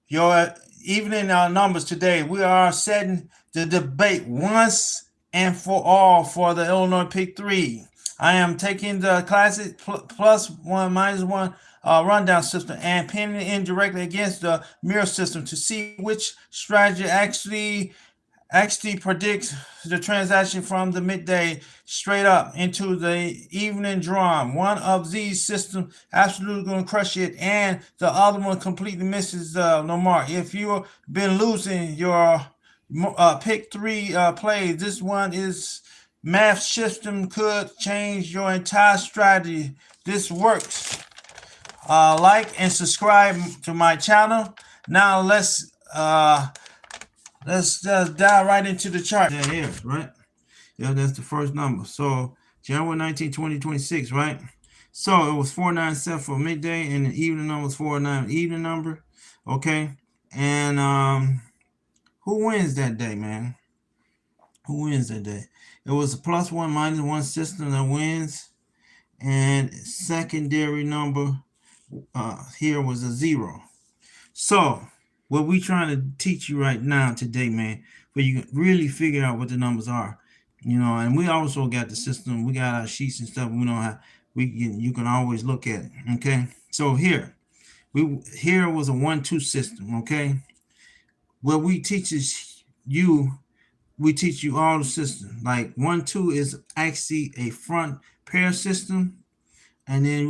your evening numbers today. We are setting the debate once and for all for the Illinois Pick 3. I am taking the classic plus one minus one rundown system and pinning it in directly against the mirror system to see which strategy actually predicts the transaction from the midday straight up into the evening drum. One of these systems absolutely going to crush it, and the other one completely misses the mark. If you've been losing your pick three plays, this one is math system could change your entire strategy. This works. Like and subscribe to my channel. Now let's just dive right into the chart. That is, right? Yeah, that's the first number. So January 19, 2026, right? So it was 497 for midday, and the evening number was 49, evening number. Okay. And who wins that day, man? Who wins that day? It was a plus one minus one system that wins. And secondary number here was a 0. So what we trying to teach you right now today, man, where you can really figure out what the numbers are, and we also got the system. We got our sheets and stuff. We know how you can always look at it. Okay, so here was a 1-2 system. Okay, what we teach is we teach you all the system. Like 1-2 is actually a front pair system, and then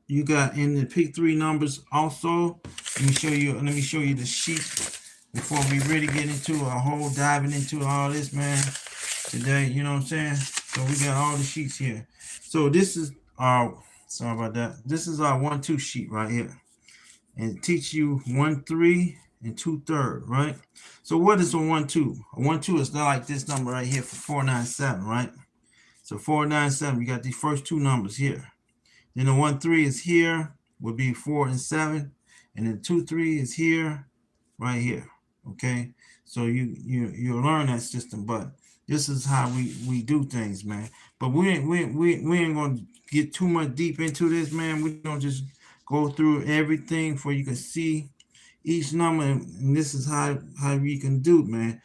you got in the pick three numbers also. Let me show you the sheet before we really get into a whole diving into all this, man, today. You know what I'm saying? So we got all the sheets here. So this is our, sorry about that, this is our 1-2 sheet right here, and it teach you 1-3 and 2/3, right? So what is a 1-2? A 1-2 is not like this number right here for 497, right? So 497, you got these first two numbers here. Then the 1-3 is here, would be 4 and 7, and then 2-3 is here, right here. Okay, so you learn that system, but this is how we do things, man. But we ain't gonna get too much deep into this, man. We're gonna just go through everything for you can see each number, and this is how you can do it, man.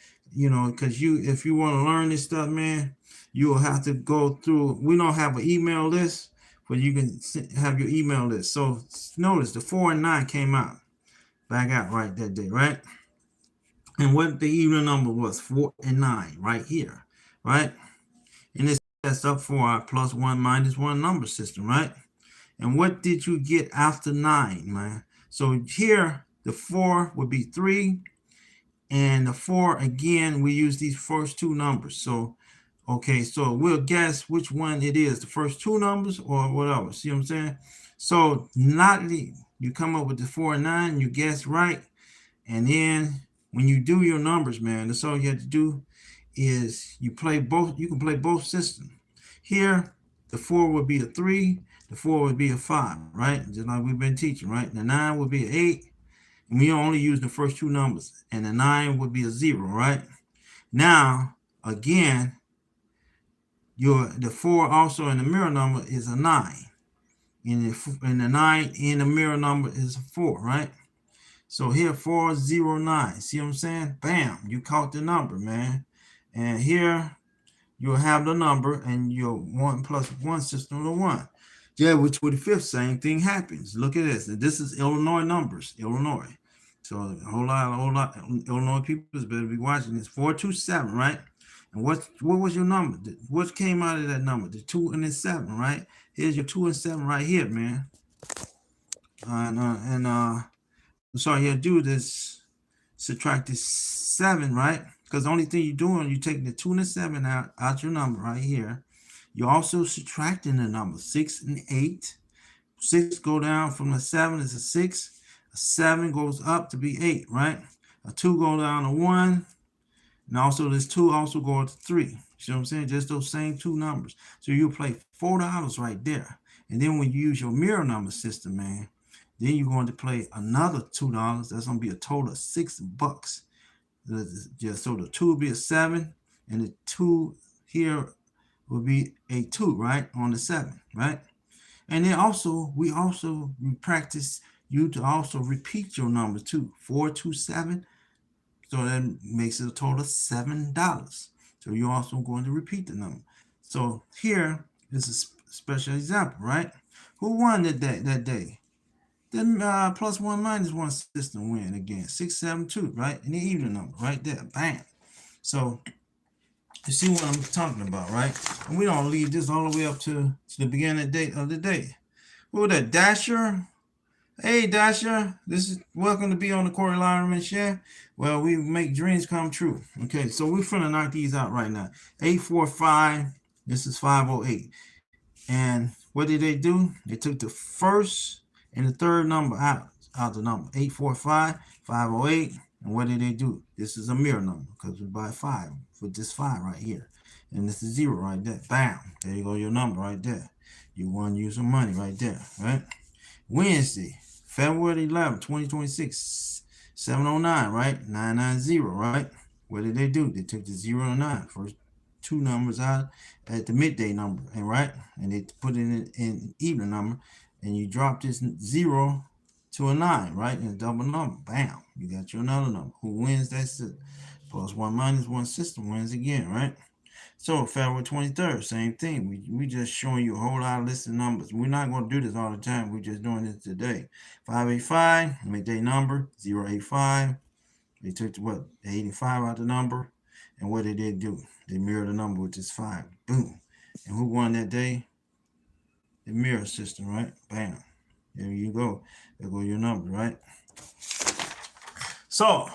Because if you want to learn this stuff, man, you will have to go through. We don't have an email list, but you can have your email list. So notice the 4 and 9 came out back out right that day, right? And what the evening number was, 4 and 9, right here, right? And this sets up for our plus one minus one number system, right? And what did you get after 9, man? So here the 4 would be 3, and the 4 again, we use these first two numbers. So okay, so we'll guess which one it is, the first two numbers or whatever. See what I'm saying? So you come up with the 4 and 9, you guess right, and then when you do your numbers, man, that's all you have to do is you play both. You can play both systems. Here, the 4 would be a 3, the 4 would be a 5, right? Just like we've been teaching, right? The 9 would be an 8, and we only use the first two numbers, and the 9 would be a 0, right? Now, again, the 4 also in the mirror number is a 9, and the 9 in the mirror number is a 4, right? So here 409. See what I'm saying? Bam, you caught the number, man. And here you'll have the number, and your 1 plus 1 system to 1. Yeah, which with the fifth, same thing happens. Look at this. This is Illinois numbers, Illinois. So a whole lot Illinois people better be watching this. 427, right? And what was your number? What came out of that number? The 2 and the 7, right? Here's your 2 and 7 right here, man. So all you do is subtract this 7, right? Because the only thing you're doing, you're taking the 2 and the 7 out your number right here. You're also subtracting the number 6 and 8. 6 go down from the 7 is a 6. A 7 goes up to be 8, right? A 2 go down to 1. And also this 2 also goes to 3. You know what I'm saying? Just those same two numbers. So you play $4 right there. And then when you use your mirror number system, man, then you're going to play another $2. That's going to be a total of $6. Just so the 2 will be a 7, and the 2 here will be a 2, right, on the 7, right? And then we practice you to also repeat your number too. 427. So that makes it a total of $7. So you're also going to repeat the number. So here is a special example, right? Who won that day? Then plus one minus one system win again. 672, right? And the even number right there. Bam. So you see what I'm talking about, right? And we don't leave this all the way up to the beginning of the day. Who was that? Dasher? Hey Dasher, this is welcome to be on the Corey Lyman Show. Well, we make dreams come true. Okay, so we're finna knock these out right now. 845, this is 508. And what did they do? They took the first and the third number out the number. 845, 508. And what did they do? This is a mirror number because we buy 5 for this 5 right here. And this is 0 right there. Bam. There you go, your number right there. You want to use some money right there, right? Wednesday, February 11th, 2026, 709, right? 990, right? What did they do? They took the 0 and 9, first two numbers out at the midday number, and right? And they put it in even number, and you drop this 0 to a 9, right? And a double number. Bam. You got your another number. Who wins? That's it. Plus one minus one system wins again, right? So February 23rd, same thing. We just showing you a whole lot of list of numbers. We're not going to do this all the time. We're just doing this today. 585, midday number, 085. They took the 85 out the number. And what did they do? They mirrored the number with this 5. Boom. And who won that day? The mirror system, right? Bam. There you go. There go your number, right? So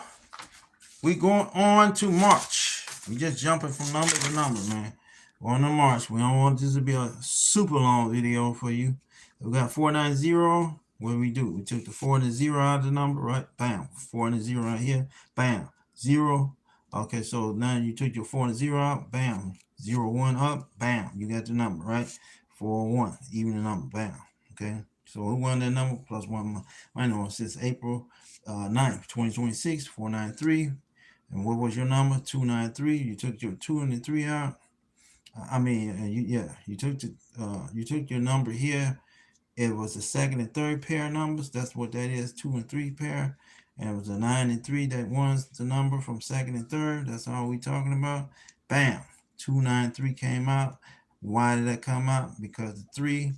we going on to March. We just jumping from number to number, man. We're on to March. We don't want this to be a super long video for you. We got 490. What do? We took the 4 and the 0 out of the number, right? Bam. 4 and the 0 right here. Bam. 0. Okay, so now you took your 4 and the 0 out. Bam. 0, 1 up. Bam. You got the number, right? 4, 1. Even the number. Bam. Okay. So who won that number? Plus one minus one since April 9th, 2026. 493. And what was your number? 293. You took your 2 and the 3 out. You took your number here. It was the second and third pair of numbers. That's what that is, 2 and 3 pair. And it was a 9 and 3 that was the number from second and third. That's all we talking about. Bam. 293 came out. Why did that come out? Because the 3,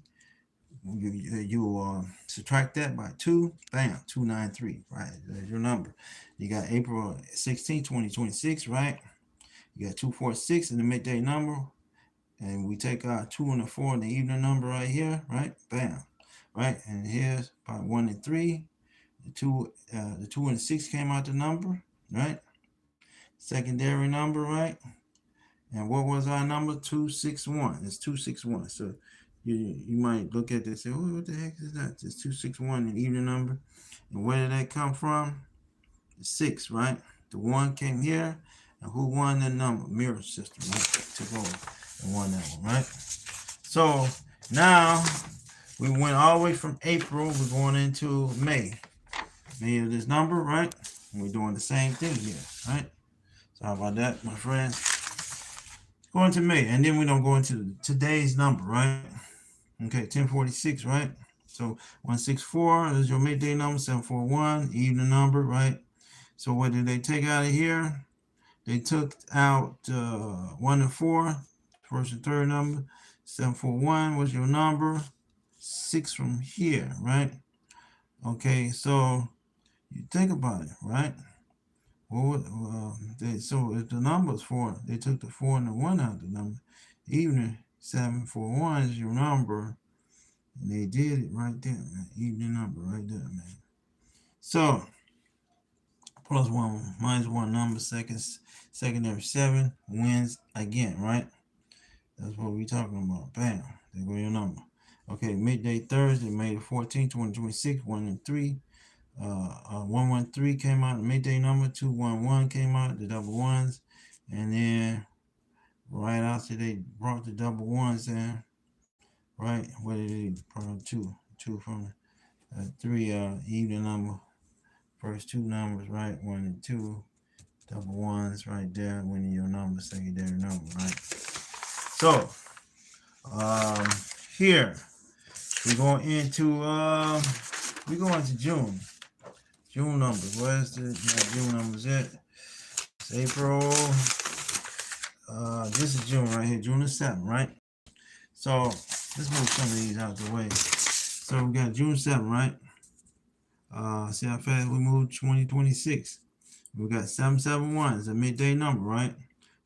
you subtract that by 2. Bam. 293. Right. There's your number. You got April 16, 2026, right? You got 246 in the midday number. And we take our 2 and the 4 in the evening number right here, right? Bam. Right? And here's about 1 and 3. The 2 and 6 came out the number, right? Secondary number, right? And what was our number? 261. It's 261. So you might look at this and say, oh, what the heck is that? It's 261 in evening number. And where did that come from? The 6, right? The 1 came here. And who won that number? Mirror system, right? Took over and won that one, right? So now we went all the way from April. We're going into May. May of this number, right? And we're doing the same thing here, right? Sorry about that, my friends. Going to May, and then we don't go into today's number, right? Okay, 1046, right? So 164 is your midday number, 741, evening number, right? So what did they take out of here? They took out 1 and 4, first and third number. 741 was your number. 6 from here, right? Okay, so you think about it, right? Well, so if the number's 4, they took the 4 and the 1 out of the number. Evening 741 is your number. And they did it right there, man. Evening number right there, man. So plus 1 minus 1 number, secondary 7 wins again, right? That's what we're talking about. Bam. There go your number. Okay, midday Thursday, May the 14th, 2026, 1 and 3. 113 came out, the midday number. 211 came out, the double ones. And then right after they brought the double ones in, right? What did they brought 2? 2 from 3 evening number. First 2 numbers, right? 1 and 2. Double ones right there, winning your number, secondary number, right? So here we go into We going to June. June numbers. Where's the June numbers at? It's April. This is June right here. June the 7th, right? So let's move some of these out the way. So we got June 7th, right? See how fast we moved 2026. We got 771. It's a midday number, right?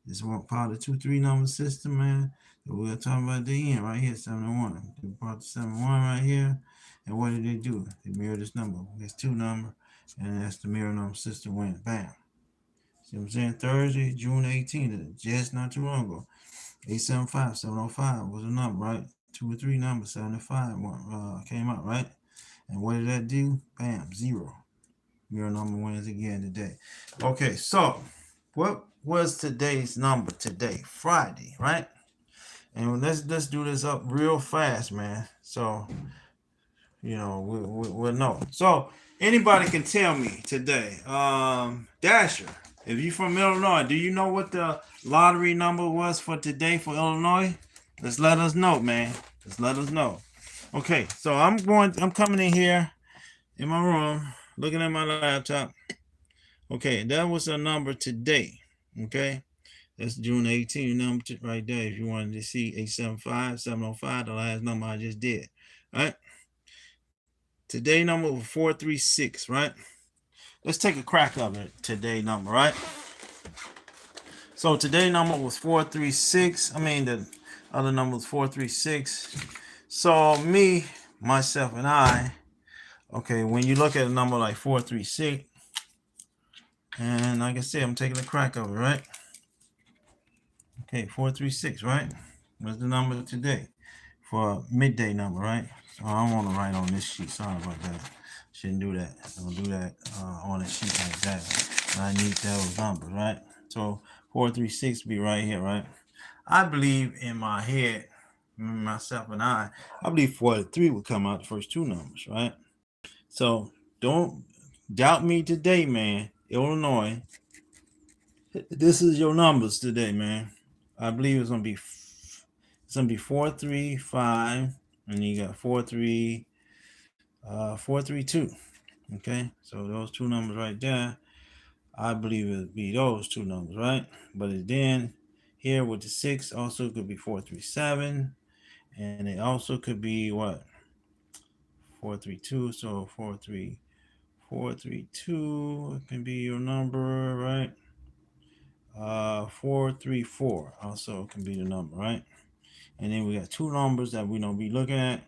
This one part of the 2-3 number system, man. So we're talking about the end right here, 71. They brought the 71 right here. And what did they do? They mirror this number. It's 2 number, and that's the mirror number system went. Bam. See what I'm saying? Thursday, June 18th, just not too long ago. 875, 705 was a number, right? 2 or 3 numbers, 75 came out, right? And what did that do? Bam, 0. Mirror number wins again today. Okay, so what was today's number today? Friday, right? And let's do this up real fast, man. So, you know, we'll know. So anybody can tell me today. Dasher, if you're from Illinois, do you know what the lottery number was for today for Illinois? Let's let us know, man. Let's let us know. Okay, so I'm coming in here in my room, looking at my laptop. Okay, that was a number today. Okay, that's June 18th number right there. If you wanted to see 875, 705, the last number I just did. Right. Today number was 436. Right. Let's take a crack of it. Today number. Right. So today number was 436. I mean the other number was 436. So me, myself, and I. Okay, when you look at a number like 436, and like I said, I'm taking a crack of it, right? Okay, 436, right? What's the number today for midday number, right? So I don't want to write on this sheet. Sorry about that. Shouldn't do that. Don't do that on a sheet like that. I need those numbers, right? So 436 be right here, right? I believe in my head, myself and I believe 43 would come out the first 2 numbers, right? So don't doubt me today, man. Illinois, this is your numbers today, man. I believe it's gonna be 435, and you got 432. Okay, so those 2 numbers right there, I believe it'd be those 2 numbers, right? But then here with the 6 also could be 437, and it also could be what? 432. So 432 can be your number, right? 434 also can be the number, right? And then we got 2 numbers that we're gonna be looking at,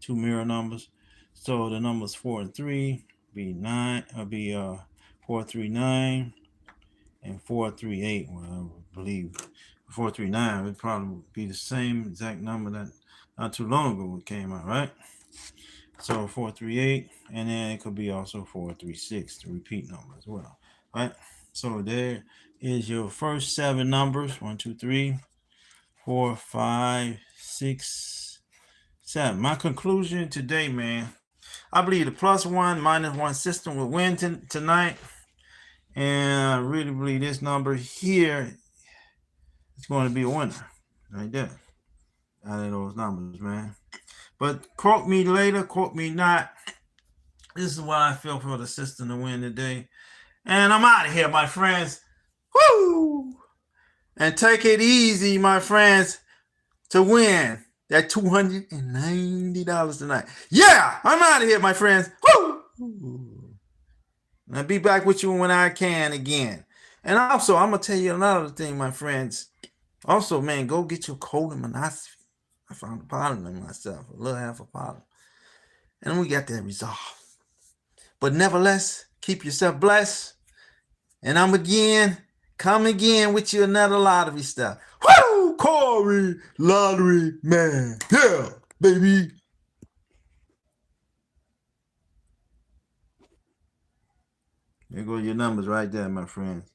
2 mirror numbers. So the numbers 4 and 3 be 439 and 438. Well, I believe 439 would probably be the same exact number that not too long ago it came out, right? So 438, and then it could be also 436, the repeat number as well, right? So there is your first 7 numbers: 1, 2, 3, 4, 5, 6, 7. My conclusion today, man, I believe the +1, -1 system will win tonight, and I really believe this number here is going to be a winner right there out of those numbers, man. But quote me later, quote me not. This is what I feel for the system to win today. And I'm out of here, my friends. Woo! And take it easy, my friends, to win that $290 tonight. Yeah, I'm out of here, my friends. Woo! I'll be back with you when I can again. And also, I'm going to tell you another thing, my friends. Also, man, go get your colonoscopy. I found a problem in myself, a little half a problem. And we got that resolved. But nevertheless, keep yourself blessed. And I'm come again with you another lottery stuff. Woo! Corey, lottery man. Yeah, baby. There go your numbers right there, my friends.